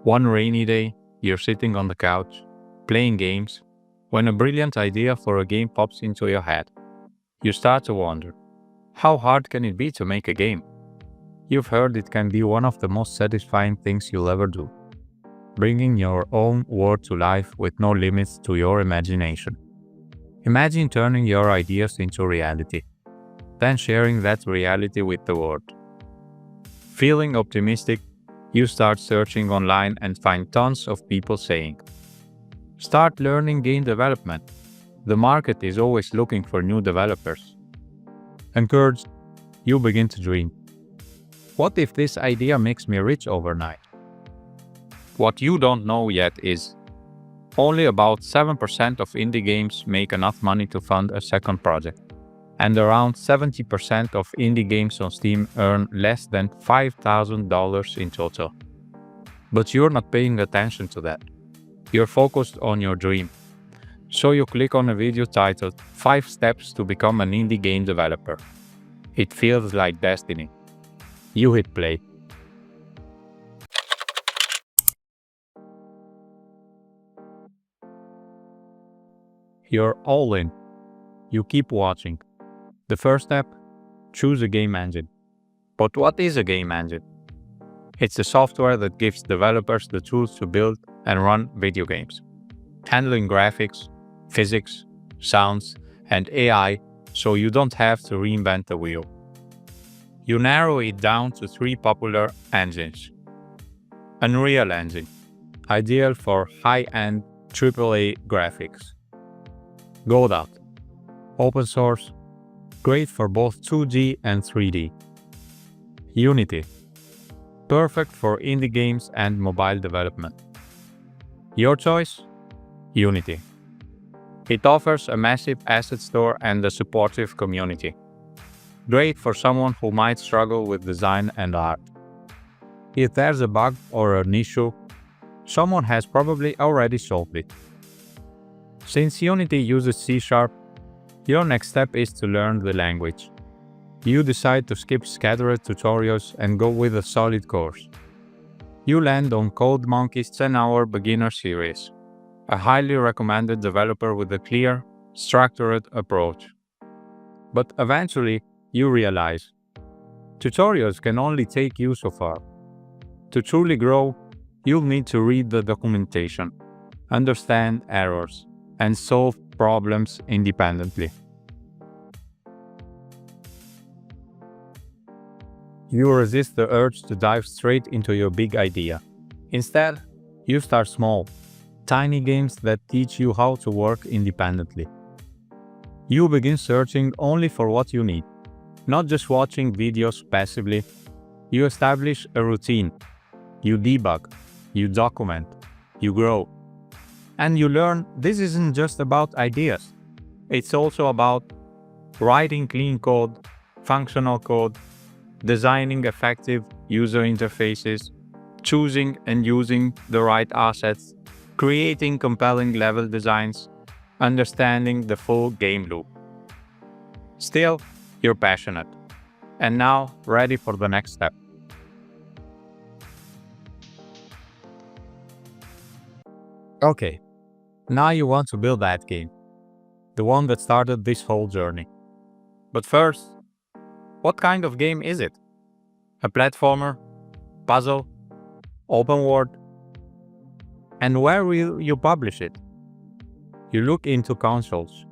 One rainy day, you're sitting on the couch, playing games, when a brilliant idea for a game pops into your head. You start to wonder, how hard can it be to make a game? You've heard it can be one of the most satisfying things you'll ever do, bringing your own world to life with no limits to your imagination. Imagine turning your ideas into reality, then sharing that reality with the world. Feeling optimistic, you start searching online and find tons of people saying, "Start learning game development. The market is always looking for new developers." Encouraged, you begin to dream. What if this idea makes me rich overnight? What you don't know yet is, only about 7% of indie games make enough money to fund a second project, and around 70% of indie games on Steam earn less than $5,000 in total. But you're not paying attention to that. You're focused on your dream. So you click on a video titled 5 Steps to Become an Indie Game Developer. It feels like destiny. You hit play. You're all in. You keep watching. The first step, choose a game engine. But what is a game engine? It's the software that gives developers the tools to build and run video games, handling graphics, physics, sounds, and AI so you don't have to reinvent the wheel. You narrow it down to 3 popular engines. Unreal Engine, ideal for high-end AAA graphics. Godot, open source, great for both 2D and 3D. Unity, perfect for indie games and mobile development. Your choice? Unity. It offers a massive asset store and a supportive community. Great for someone who might struggle with design and art. If there's a bug or an issue, someone has probably already solved it. Since Unity uses C#, your next step is to learn the language. You decide to skip scattered tutorials and go with a solid course. You land on CodeMonkey's 10-hour beginner series, a highly recommended developer with a clear, structured approach. But eventually, you realize, tutorials can only take you so far. To truly grow, you'll need to read the documentation, understand errors, and solve problems independently. You resist the urge to dive straight into your big idea. Instead, you start small, tiny games that teach you how to work independently. You begin searching only for what you need, not just watching videos passively. You establish a routine. You debug, you document, you grow. And you learn this isn't just about ideas. It's also about writing clean code, functional code, designing effective user interfaces, choosing and using the right assets, creating compelling level designs, understanding the full game loop. Still, you're passionate, and now ready for the next step. Okay, now you want to build that game, the one that started this whole journey. But first, what kind of game is it? A platformer? Puzzle? Open world? And where will you publish it? You look into consoles.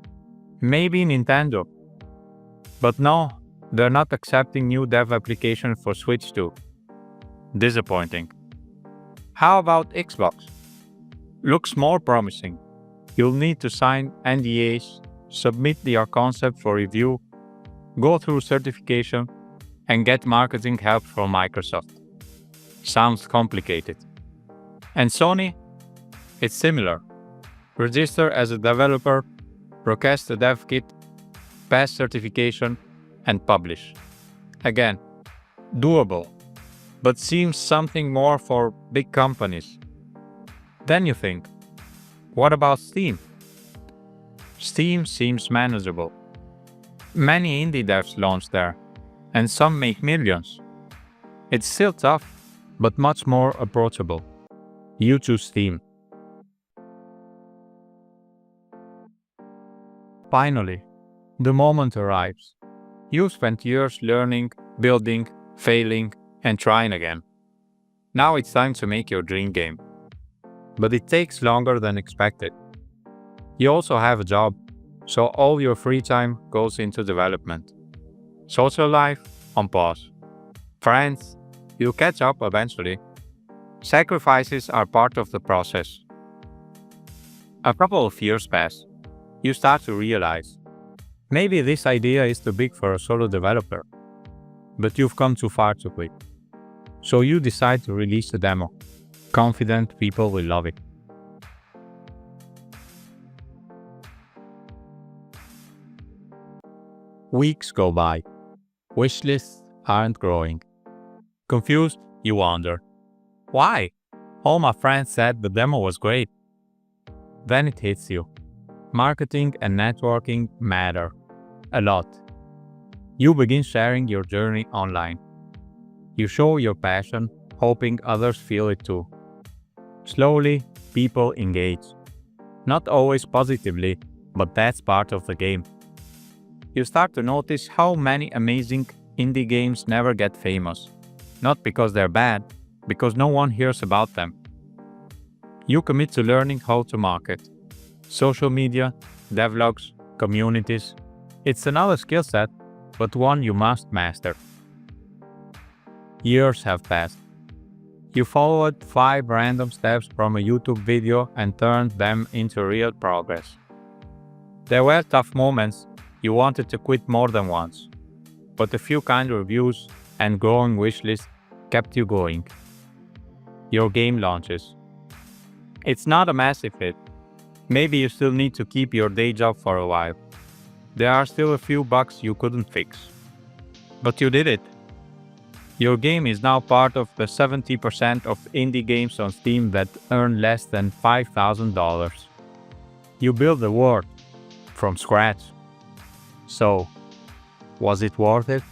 Maybe Nintendo. But no, they're not accepting new dev application for Switch 2. Disappointing. How about Xbox? Looks more promising. You'll need to sign NDAs, submit your concept for review, go through certification, and get marketing help from Microsoft. Sounds complicated. And Sony? It's similar. Register as a developer, request a dev kit, pass certification, and publish. Again, doable, but seems something more for big companies. Then you think, what about Steam? Steam seems manageable. Many indie devs launch there, and some make millions. It's still tough, but much more approachable. You choose Steam. Finally, the moment arrives. You spent years learning, building, failing, and trying again. Now it's time to make your dream game. But it takes longer than expected. You also have a job, so all your free time goes into development. Social life on pause. Friends, you'll catch up eventually. Sacrifices are part of the process. A couple of years pass. You start to realize, maybe this idea is too big for a solo developer. But you've come too far to quit. So you decide to release the demo, confident people will love it. Weeks go by. Wishlists aren't growing. Confused, you wonder, why? All my friends said the demo was great. Then it hits you. Marketing and networking matter a lot. You begin sharing your journey online. You show your passion, hoping others feel it too. Slowly, people engage. Not always positively, but that's part of the game. You start to notice how many amazing indie games never get famous. Not because they're bad, because no one hears about them. You commit to learning how to market. Social media, devlogs, communities. It's another skill set, but one you must master. Years have passed. You followed 5 random steps from a YouTube video and turned them into real progress. There were tough moments. You wanted to quit more than once. But a few kind reviews and growing wishlist kept you going. Your game launches. It's not a massive hit. Maybe you still need to keep your day job for a while. There are still a few bugs you couldn't fix. But you did it. Your game is now part of the 70% of indie games on Steam that earn less than $5,000. You built the world from scratch. So, was it worth it?